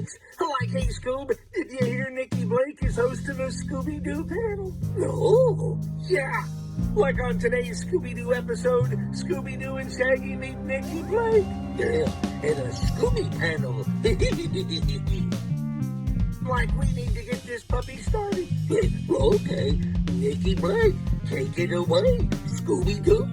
thanks. Like, hey, Scoob, did you hear Nikki Blake is hosting a Scooby-Doo panel? No. Yeah. Like on today's Scooby-Doo episode, Scooby-Doo and Shaggy meet Nikki Blake. Yeah, and a Scooby Panel. Like, we need to get this puppy started. Okay, Nikki Blake, take it away, Scooby-Doo.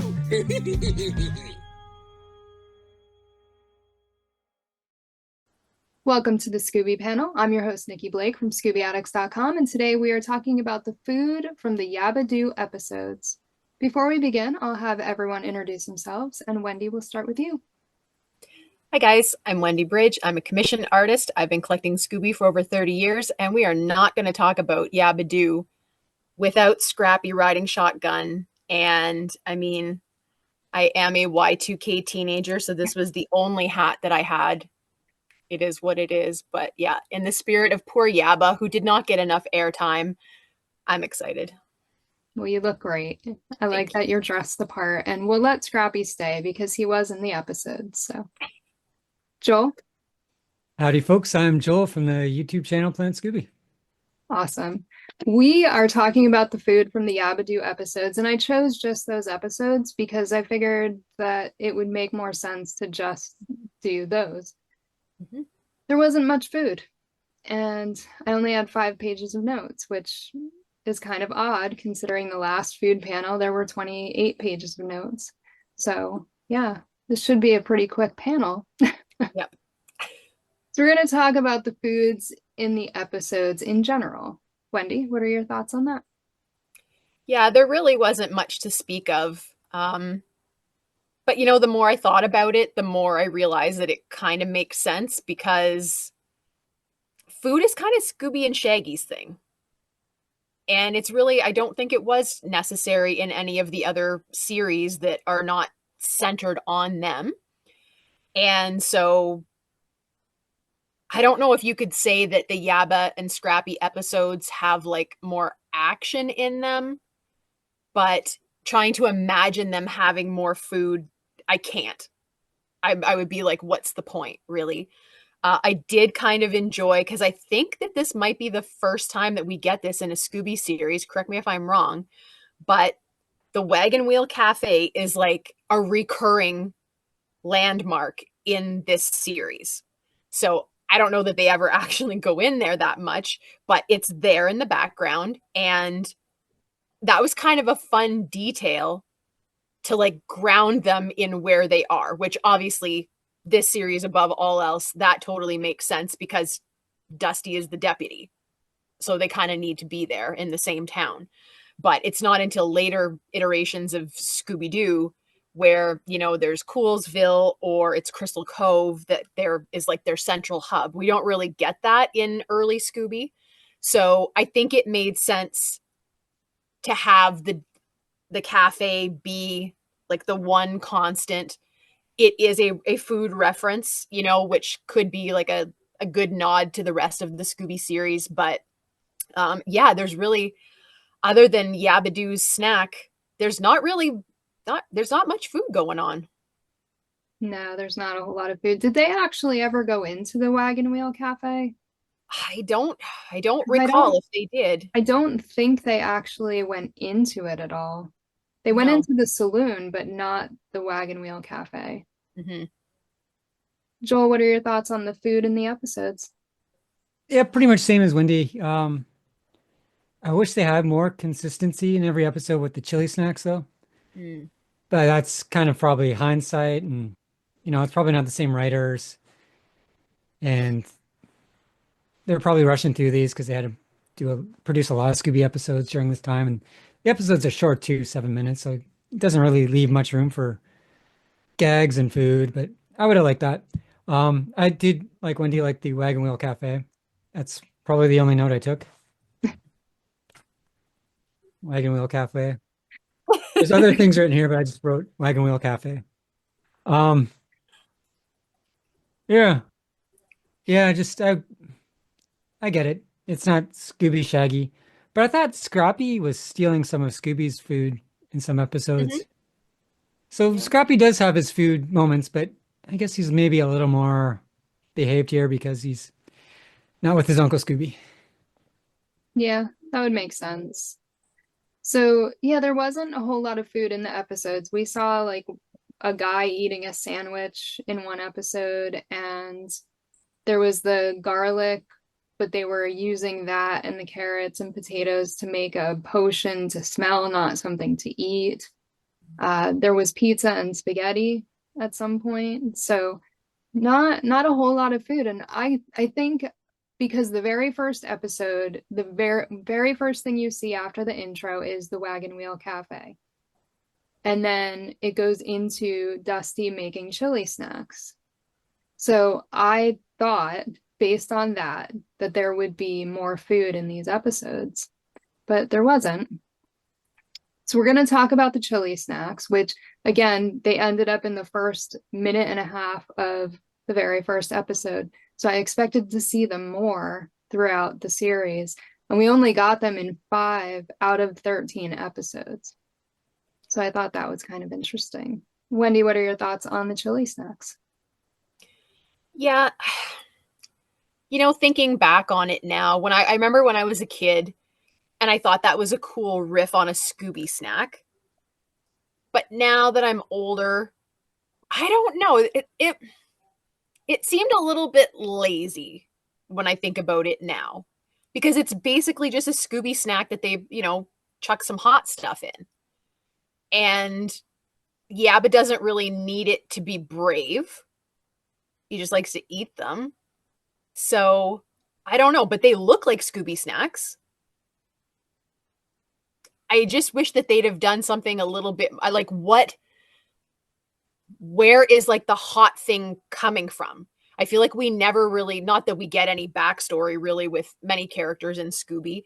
Welcome to the Scooby Panel. I'm your host, Nikki Blake from ScoobyAddicts.com, and today we are talking about the food from the Yabba-Doo episodes. Before we begin, I'll have everyone introduce themselves, and Wendy will start with you. Hi guys, I'm Wendy BRYDGE. I'm a commissioned artist. I've been collecting Scooby for over 30 years, and we are not going to talk about Yabba-Doo without Scrappy riding shotgun. And I mean, I am a Y2K teenager, so this was the only hat that I had. It is what it is. But yeah, in the spirit of poor Yabba, who did not get enough airtime, I'm excited. Well, you look great. I like that you're dressed the part, and we'll let Scrappy stay because he was in the episode. So, Joel? Howdy, folks. I'm Joel from the YouTube channel Plant Scooby. Awesome. We are talking about the food from the Yabba-Doo episodes, and I chose just those episodes because I figured that it would make more sense to just do those. Mm-hmm. There wasn't much food, and I only had 5 pages of notes, which is kind of odd considering the last food panel there were 28 pages of notes. So yeah, this should be a pretty quick panel. Yep. So we're going to talk about the foods in the episodes in general. Wendy, what are your thoughts on that? Yeah, there really wasn't much to speak of. But, you know, the more I thought about it, the more I realized that it kind of makes sense because food is kind of Scooby and Shaggy's thing. And it's really, I don't think it was necessary in any of the other series that are not centered on them. And so I don't know if you could say that the Yabba and Scrappy episodes have like more action in them, but trying to imagine them having more food, I can't. I would be like, what's the point, really? I did kind of enjoy, because I think that this might be the first time that we get this in a Scooby series. Correct me if I'm wrong, but the Wagon Wheel Cafe is like a recurring landmark in this series. So I don't know that they ever actually go in there that much, but it's there in the background. And that was kind of a fun detail to like ground them in where they are, which obviously this series above all else, that totally makes sense because Dusty is the deputy. So they kind of need to be there in the same town. But it's not until later iterations of Scooby-Doo where, you know, there's Coolsville or it's Crystal Cove that there is like their central hub. We don't really get that in early Scooby. So I think it made sense to have the cafe be like the one constant. It is a food reference, you know, which could be like a good nod to the rest of the Scooby series. But yeah, there's really, other than Yabba-Doo's snack, there's not much food going on. No, there's not a whole lot of food. Did they actually ever go into the Wagon Wheel Cafe? I don't recall if they did. I don't think they actually went into it at all. They went into the saloon, but not the Wagon Wheel Cafe. Mm-hmm. Joel, what are your thoughts on the food in the episodes? Yeah, pretty much same as Wendy. I wish they had more consistency in every episode with the chili snacks, though. Mm. But that's kind of probably hindsight, and you know, it's probably not the same writers, and they're probably rushing through these because they had to produce a lot of Scooby episodes during this time, and the episodes are short too, 7 minutes, so it doesn't really leave much room for gags and food. But I would have liked that. I did like Wendy, like the Wagon Wheel Cafe. That's probably the only note I took. Wagon Wheel Cafe. There's other things written here, but I just wrote Wagon Wheel Cafe. Yeah. Yeah, just I get it. It's not Scooby Shaggy. But I thought Scrappy was stealing some of Scooby's food in some episodes. Mm-hmm. So Scrappy does have his food moments, but I guess he's maybe a little more behaved here because he's Not with his Uncle Scooby. Yeah, that would make sense. So, yeah, there wasn't a whole lot of food in the episodes. We saw like a guy eating a sandwich in one episode, and there was the garlic, but they were using that and the carrots and potatoes to make a potion to smell, not something to eat. There was pizza and spaghetti at some point. So not a whole lot of food. And I think because the very first episode, the very first thing you see after the intro is the Wagon Wheel Cafe. And then it goes into Dusty making chili snacks. So I thought, based on that, that there would be more food in these episodes, but there wasn't. So we're going to talk about the chili snacks, which again, they ended up in the first minute and a half of the very first episode. So I expected to see them more throughout the series. And we only got them in 5 out of 13 episodes. So I thought that was kind of interesting. Wendy, what are your thoughts on the chili snacks? Yeah. You know, thinking back on it now, when I remember when I was a kid and I thought that was a cool riff on a Scooby snack. But now that I'm older, I don't know. It seemed a little bit lazy when I think about it now, because it's basically just a Scooby snack that they, you know, chuck some hot stuff in. And Yabba doesn't really need it to be brave. He just likes to eat them. So I don't know, but they look like Scooby snacks. I just wish that they'd have done something a little bit. I like where is like the hot thing coming from? I feel like we never really, not that we get any backstory really with many characters in Scooby,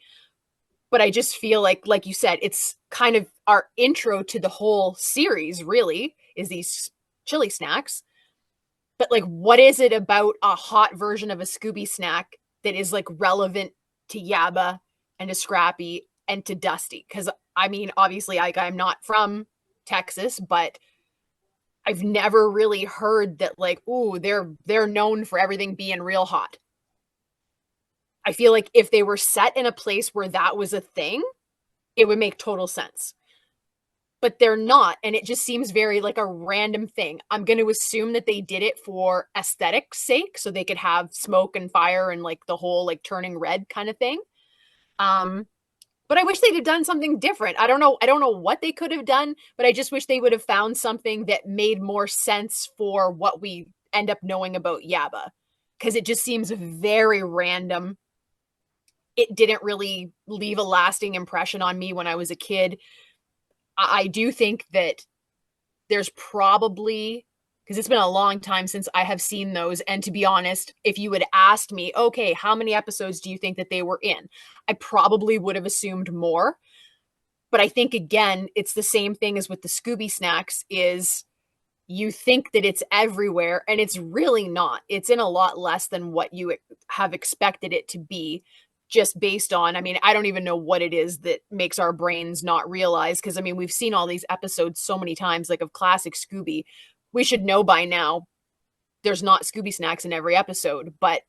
but I just feel like you said, it's kind of our intro to the whole series really is these chili snacks. But like, what is it about a hot version of a Scooby snack that is like relevant to Yabba and to Scrappy and to Dusty? Because I mean, obviously, I'm not from Texas, but I've never really heard that like, ooh, they're known for everything being real hot. I feel like if they were set in a place where that was a thing, it would make total sense. But they're not, and it just seems very like a random thing. I'm going to assume that they did it for aesthetics sake, so they could have smoke and fire and like the whole like turning red kind of thing. But I wish they'd have done something different. I don't know what they could have done, but I just wish they would have found something that made more sense for what we end up knowing about Yabba, because it just seems very random. It didn't really leave a lasting impression on me when I was a kid. I do think that there's probably, because it's been a long time since I have seen those. And to be honest, if you had asked me, okay, how many episodes do you think that they were in? I probably would have assumed more. But I think, again, it's the same thing as with the Scooby snacks, is you think that it's everywhere, and it's really not. It's in a lot less than what you have expected it to be, just based on, I mean, I don't even know what it is that makes our brains not realize, because I mean, we've seen all these episodes so many times, like of classic Scooby. We should know by now there's not Scooby snacks in every episode, but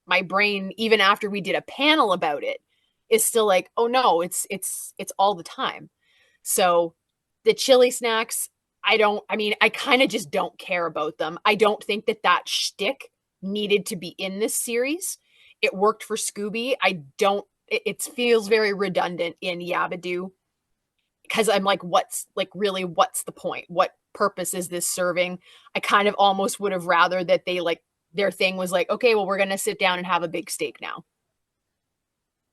my brain, even after we did a panel about it, is still like, oh no, it's all the time. So the chili snacks, I kind of just don't care about them. I don't think that shtick needed to be in this series. It worked for Scooby. It feels very redundant in Yabba-Doo, because I'm like, what's the point? What purpose is this serving? I kind of almost would have rather that they like, their thing was like, okay, well, we're going to sit down and have a big steak now.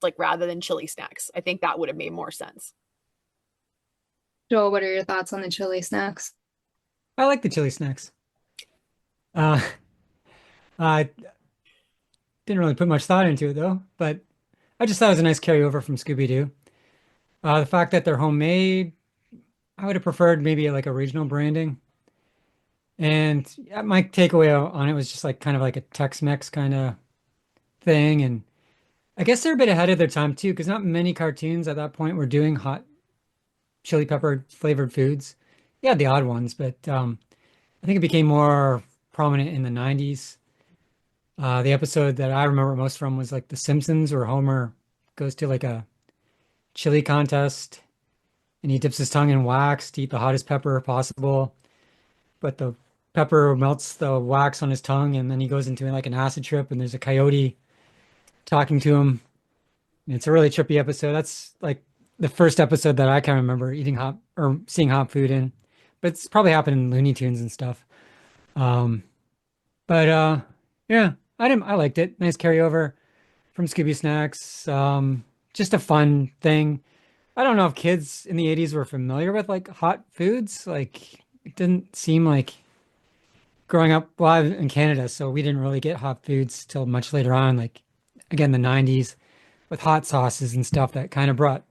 Like, rather than chili snacks. I think that would have made more sense. Joel, what are your thoughts on the chili snacks? I like the chili snacks. I didn't really put much thought into it though, but I just thought it was a nice carryover from Scooby-Doo. The fact that they're homemade, I would have preferred maybe like a regional branding. And my takeaway on it was just like kind of like a Tex-Mex kind of thing. And I guess they're a bit ahead of their time too, because not many cartoons at that point were doing hot chili pepper flavored foods. Yeah, the odd ones, but I think it became more prominent in the 90s. The episode that I remember most from was like The Simpsons, where Homer goes to like a chili contest and he dips his tongue in wax to eat the hottest pepper possible. But the pepper melts the wax on his tongue, and then he goes into like an acid trip, and there's a coyote talking to him. And it's a really trippy episode. That's like the first episode that I can remember eating hot or seeing hot food in. But it's probably happened in Looney Tunes and stuff. Um, but yeah, I liked it. Nice carryover from Scooby Snacks. Just a fun thing. I don't know if kids in the 80s were familiar with like hot foods. Like it didn't seem like growing up, well, I'm in Canada, so we didn't really get hot foods till much later on, like again the 90s with hot sauces and stuff that kind of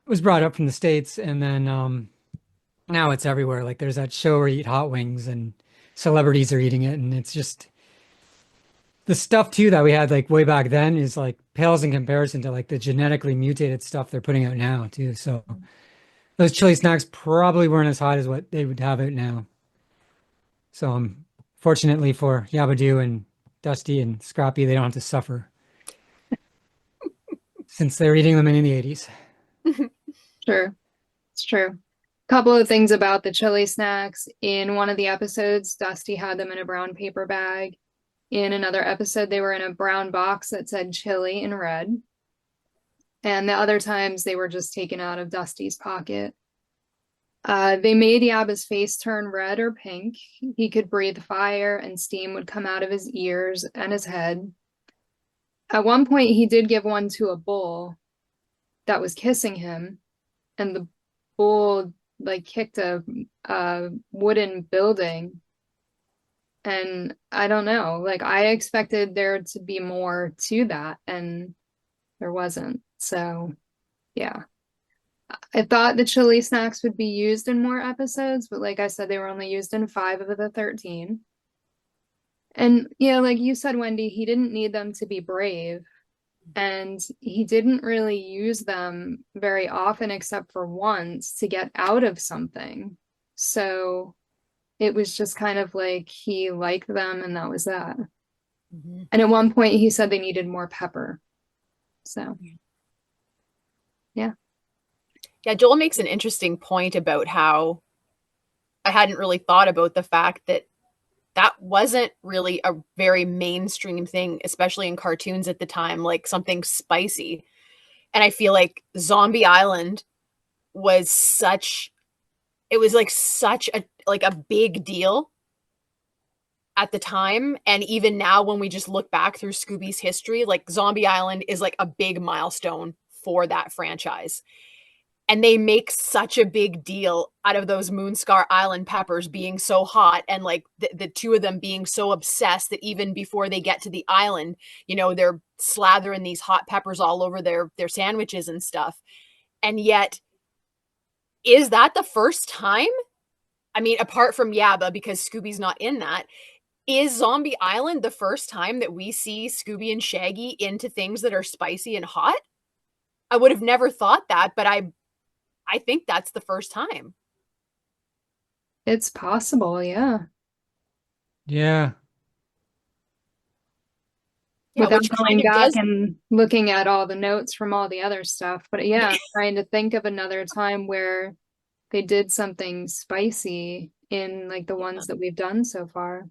was brought up from the States, and then now it's everywhere. Like there's that show where you eat hot wings and celebrities are eating it, and it's just the stuff too that we had like way back then is like pales in comparison to like the genetically mutated stuff they're putting out now too. So those chili snacks probably weren't as hot as what they would have out now. So fortunately for Yabba-Doo and Dusty and Scrappy, they don't have to suffer since they're eating them in the 80s. Sure, it's true. Couple of things about the chili snacks. In one of the episodes, Dusty had them in a brown paper bag. In another episode, they were in a brown box that said chili in red. And the other times, they were just taken out of Dusty's pocket. They made Yabba's face turn red or pink. He could breathe fire and steam would come out of his ears and his head. At one point, he did give one to a bull that was kissing him, and the bull like kicked a wooden building. And I don't know, like I expected there to be more to that, and there wasn't. So yeah. I thought the chili snacks would be used in more episodes, but like I said, they were only used in 5 of the 13. And yeah, like you said, Wendy, he didn't need them to be brave. And he didn't really use them very often except for once to get out of something. So it was just kind of like he liked them and that was that. Mhm. And at one point he said they needed more pepper. So yeah. Yeah, Joel makes an interesting point about how I hadn't really thought about the fact that that wasn't really a very mainstream thing, especially in cartoons at the time, like something spicy. And I feel like Zombie Island was such a big deal at the time. And even now when we just look back through Scooby's history, like Zombie Island is like a big milestone for that franchise. And they make such a big deal out of those Moonscar Island peppers being so hot, and like the two of them being so obsessed that even before they get to the island, you know, they're slathering these hot peppers all over their sandwiches and stuff. And yet, is that the first time? I mean, apart from Yabba, because Scooby's not in that, is Zombie Island the first time that we see Scooby and Shaggy into things that are spicy and hot? I would have never thought that, but I think that's the first time. It's possible, yeah. Yeah. Yeah, Without which going kind of back does. and looking at all the notes from all the other stuff. But yeah, I'm trying to think of another time where they did something spicy in like the ones that we've done so far.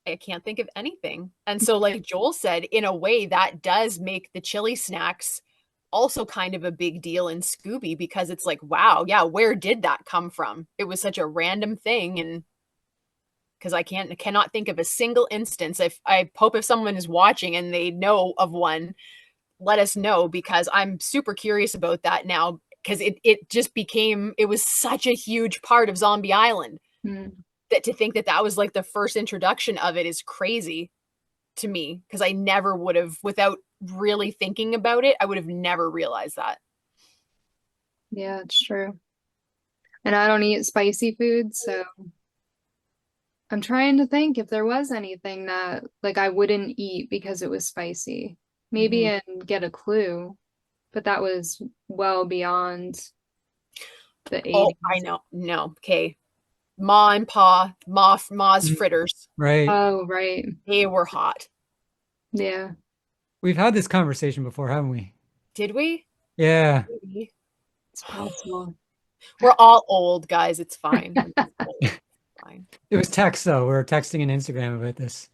I can't think of anything. And so, like Joel said, in a way, that does make the chili snacks also kind of a big deal in Scooby, because it's like, wow, yeah, where did that come from? It was such a random thing. And because I cannot think of a single instance. I hope if someone is watching and they know of one, let us know, because I'm super curious about that now, because it just became, it was such a huge part of Zombie Island that to think that that was like the first introduction of it is crazy to me, because I never would have, without really thinking about it, I would have never realized that. Yeah, it's true. And I don't eat spicy food, so I'm trying to think if there was anything that like I wouldn't eat because it was spicy. Maybe and get a clue, but that was well beyond the 80s. Oh, I know. No. Okay. Ma and Pa, Ma's fritters. Right. Oh, right. They were hot. Yeah. We've had this conversation before, haven't we? Did we? Yeah. It's possible. We're all old, guys. It's fine. It's fine. It was text though. We were texting and Instagram about this.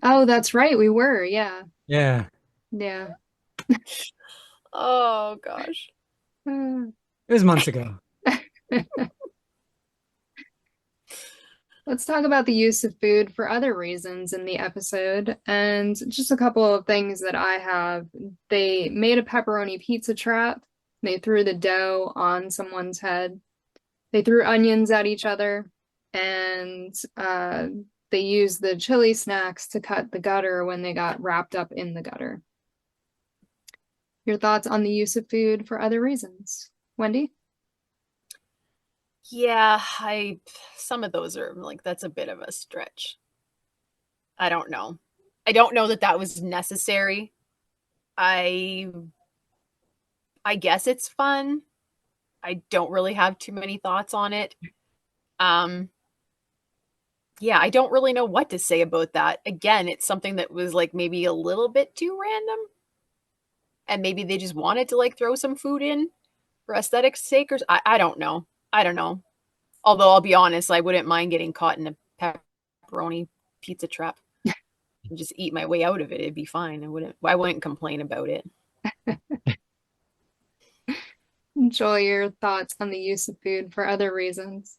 Oh, that's right. We were. Yeah. Yeah. Yeah. Oh gosh. Uh, It was months ago. Let's talk about the use of food for other reasons in the episode. And just a couple of things that I have. They made a pepperoni pizza trap. They threw the dough on someone's head. They threw onions at each other. And they used the chili snacks to cut the gutter when they got wrapped up in the gutter. Your thoughts on the use of food for other reasons? Wendy? Yeah, some of those are like, that's a bit of a stretch. I don't know. I don't know that was necessary. I guess it's fun. I don't really have too many thoughts on it. Yeah, I don't really know what to say about that. Again, it's something that was like maybe a little bit too random. And maybe they just wanted to like throw some food in for aesthetics sake, or I don't know. I don't know. Although I'll be honest, I wouldn't mind getting caught in a pepperoni pizza trap and just eat my way out of it. It'd be fine. I wouldn't complain about it. Joel, your thoughts on the use of food for other reasons?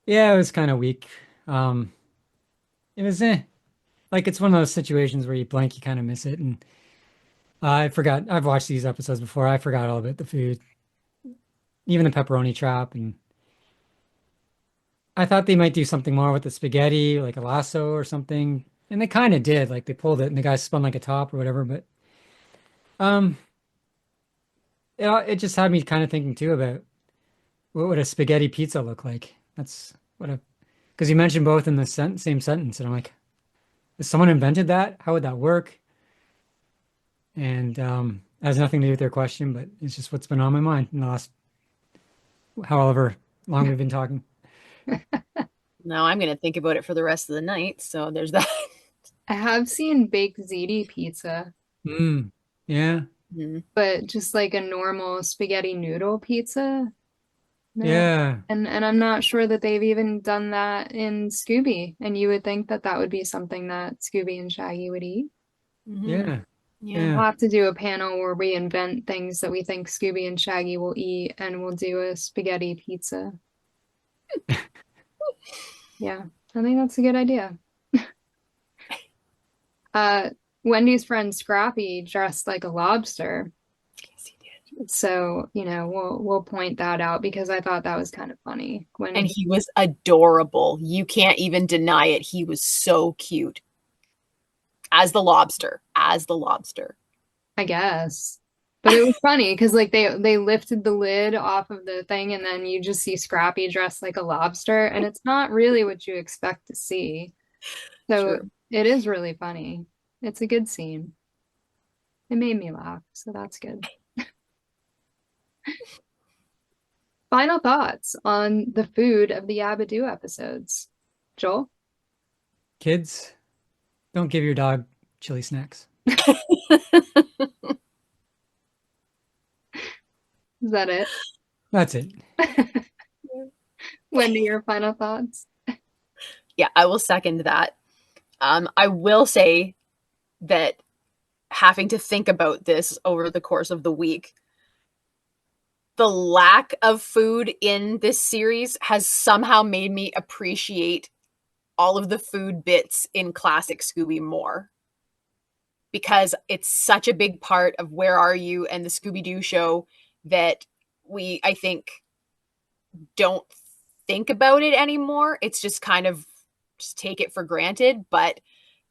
Yeah, it was kind of weak. It was like it's one of those situations where you blank, you kind of miss it, and I forgot. I've watched these episodes before. I forgot all about the food, even the pepperoni trap, and I thought they might do something more with the spaghetti, like a lasso or something, and they kind of did. Like they pulled it, and the guy spun like a top or whatever. But it just had me kind of thinking too about what would a spaghetti pizza look like. That's what a because you mentioned both in the same sentence, and I'm like, has someone invented that? How would that work? And it has nothing to do with their question, but it's just what's been on my mind in the last however long we've been talking. Now I'm going to think about it for the rest of the night. So there's that. I have seen baked ziti pizza, Yeah. but just like a normal spaghetti noodle pizza. No. Yeah. And I'm not sure that they've even done that in Scooby. And you would think that that would be something that Scooby and Shaggy would eat. Yeah. Yeah. We'll Yeah. have to do a panel where we invent things that we think Scooby and Shaggy will eat, and we'll do a spaghetti pizza. Yeah, I think that's a good idea. Wendy's friend Scrappy dressed like a lobster. Yes, he did. So, we'll point that out because I thought that was kind of funny. And he was adorable. You can't even deny it. He was so cute. As the lobster. I guess. But it was funny because like they lifted the lid off of the thing and then you just see Scrappy dressed like a lobster and it's not really what you expect to see. So True. It is really funny. It's a good scene. It made me laugh, so that's good. Final thoughts on the food of the Yabba-Doo episodes. Joel? Kids, don't give your dog chili snacks. Is that it? That's it. Wendy, your final thoughts? Yeah, I will second that. I will say that having to think about this over the course of the week, the lack of food in this series has somehow made me appreciate all of the food bits in classic Scooby more. Because it's such a big part of Where Are You and the Scooby-Doo show that we, I think, don't think about it anymore. It's just kind of just take it for granted. But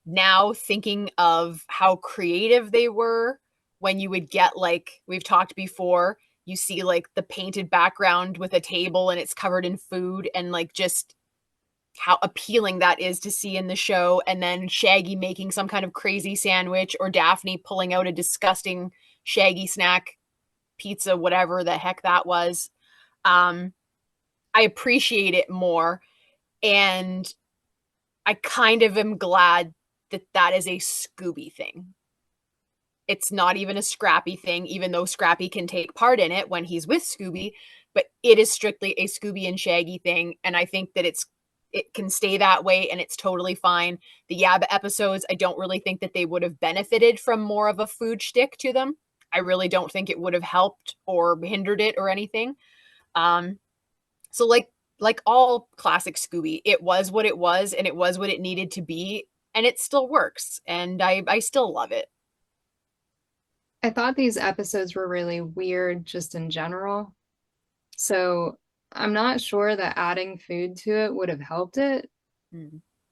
now thinking of how creative they were when you would get, like we've talked before, you see like the painted background with a table and it's covered in food, and like just how appealing that is to see in the show. And then Shaggy making some kind of crazy sandwich, or Daphne pulling out a disgusting Shaggy snack pizza, whatever the heck that was. I appreciate it more. And I kind of am glad that that is a Scooby thing. It's not even a Scrappy thing, even though Scrappy can take part in it when he's with Scooby, but it is strictly a Scooby and Shaggy thing. And I think that it can stay that way, and it's totally fine. The Yabba episodes, I don't really think that they would have benefited from more of a food shtick to them. I really don't think it would have helped or hindered it or anything. So like all classic Scooby, it was what it was, and it was what it needed to be, and it still works, and I still love it. I thought these episodes were really weird just in general. So I'm not sure that adding food to it would have helped it.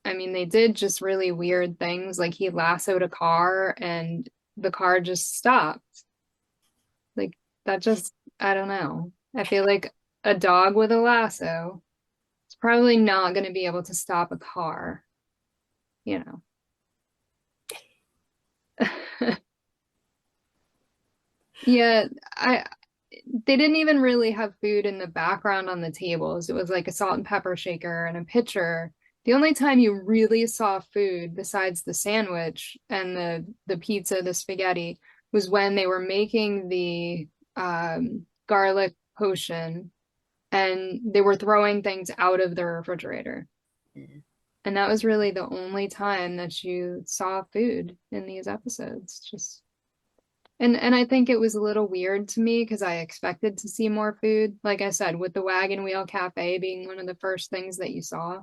I mean, they did just really weird things. Like he lassoed a car and the car just stopped. Like that just, I don't know. I feel like a dog with a lasso is probably not going to be able to stop a car, you know. Yeah, they didn't even really have food in the background on the tables. It was like a salt and pepper shaker and a pitcher. The only time you really saw food besides the sandwich and the pizza, the spaghetti, was when they were making the garlic potion and they were throwing things out of the refrigerator. And that was really the only time that you saw food in these episodes. Just and I think it was a little weird to me because I expected to see more food. Like I said, with the Wagon Wheel Cafe being one of the first things that you saw,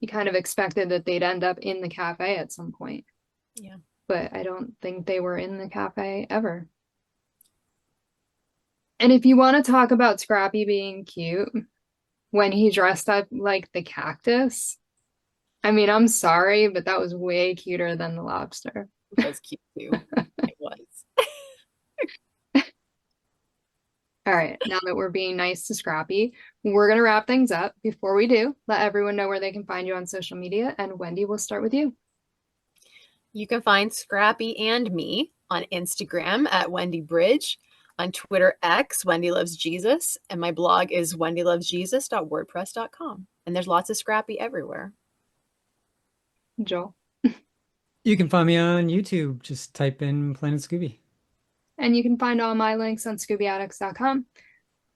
you kind of expected that they'd end up in the cafe at some point. Yeah. But I don't think they were in the cafe ever. And if you want to talk about Scrappy being cute, when he dressed up like the cactus, I mean, I'm sorry, but that was way cuter than the lobster. It was cute too. It was. All right, now that we're being nice to Scrappy, we're going to wrap things up. Before we do, let everyone know where they can find you on social media. And Wendy, we'll start with you. You can find Scrappy and me on Instagram at WendyBRYDGE, on Twitter X, Wendy Loves Jesus, and my blog is wendylovesjesus.wordpress.com. And there's lots of Scrappy everywhere. Joel. You can find me on YouTube. Just type in Planet Scooby. And you can find all my links on ScoobyAddicts.com.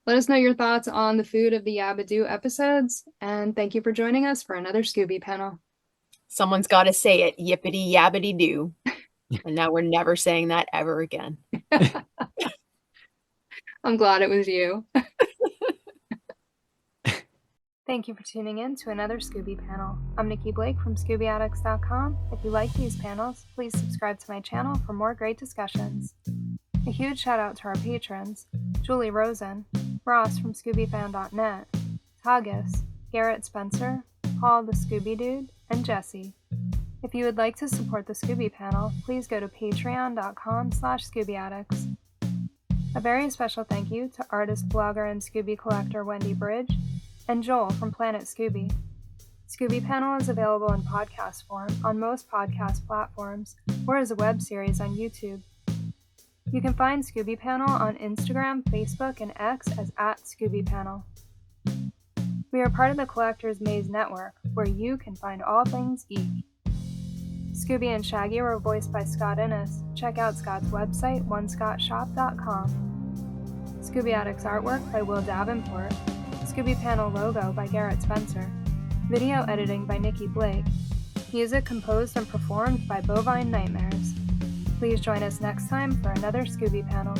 Let us know your thoughts on the food of the Yabba-Doo episodes. And thank you for joining us for another Scooby panel. Someone's got to say it, yippity yabbity doo. And now we're never saying that ever again. I'm glad it was you. Thank you for tuning in to another Scooby panel. I'm Nikki Blake from ScoobyAddicts.com. If you like these panels, please subscribe to my channel for more great discussions. A huge shout out to our patrons, Julie Rosen, Ross from ScoobyFan.net, Tagus, Garrett Spencer, Paul the Scooby Dude, and Jesse. If you would like to support the Scooby panel, please go to patreon.com/ScoobyAddicts. A very special thank you to artist, blogger, and Scooby collector Wendy Bridge, and Joel from Planet Scooby. Scooby Panel is available in podcast form on most podcast platforms or as a web series on YouTube. You can find Scooby Panel on Instagram, Facebook, and X as @ScoobyPanel. We are part of the Collector's Maze Network, where you can find all things geek. Scooby and Shaggy were voiced by Scott Innes. Check out Scott's website, onescottshop.com. Scooby Addicts artwork by Will Davenport. Scooby Panel logo by Garrett Spencer. Video editing by Nikki Blake. Music composed and performed by Bovine Nightmares. Please join us next time for another Scooby panel.